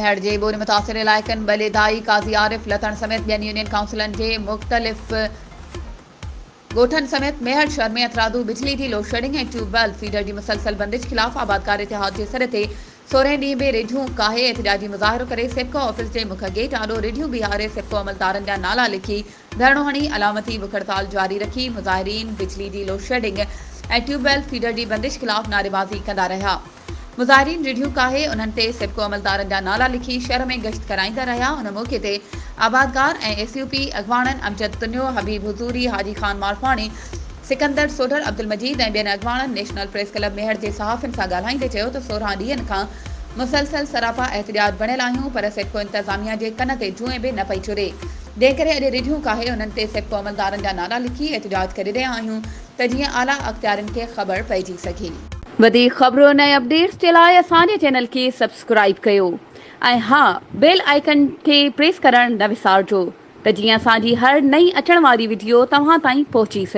मेहर जे बोरी मुतासिर इलाइक़नि बलेदाई काज़ी आरिफ लथण समेत ॿियनि यूनियन काउंसिलनि जे मुख़्तलिफ़ गोठन समेत मेहर शहर में अतरादू बिजली की लोड शेडिंग और ट्यूबवेल फीडर की मुसलसल बंदिश खिलाफ आबादकार इतिहाद के सर से 16 ॾींहं बि रिझूं काहे एहतजाजी मुज़ाहिरो करे सेप्को ऑफिस के मुख गेट आॾो रिढ़ियूं बीहारे सेप्को अमलदारनि जा नाला लिखी धरणो हणी अलामती बुख हड़ताल जारी रखी मुज़ाहिरीन बिजली की लोड शेडिंग और ट्यूबवेल फीडर की बंदिश खिलाफ नारेबाज़ी कंदा रहा। मुज़ाहिरीन रिढ़ियूं काहे उन्हनि ते सेप्को अमलदारनि जा नाला लिखी शहर में गश्त कराईंदा रहा। उन मौके ते आबादकार ऐं एसयूपी अॻवाणनि अमजद तुनियो, हबीब हुज़ूरी, हाजी खान मारफाणी, सिकंदर सोढर, अब्दुल मजीद ऐं ॿियनि अॻवाणनि नेशनल प्रेस क्लब मेहर जे सहाफ़ियुनि सां ॻाल्हाईंदे चयो त 16 ॾींहंनि खां मुसलसल सरापा एहतजाज बणियल आहियूं पर सेप्को इंतज़ामिया जे कन ते जूए बि न पई चुरे, जंहिं करे अॼु रिढ़ियूं काहे उन्हनि ते सेप्को अमलदारनि जा नाला लिखी एहतजाज करे रहिया आहियूं त जीअं आला अख़्तियारनि खे ख़बर पइजी सघे। वधीक ख़बरुनि ऐं अपडेट्स जे लाइ असांजे चैनल खे सब्सक्राइब कयो ऐं हा, बेल आइकन खे प्रेस करणु न विसारिजो त जीअं असांजी हर नई अचण वारी वीडियो तव्हां ताईं पहुची सघे।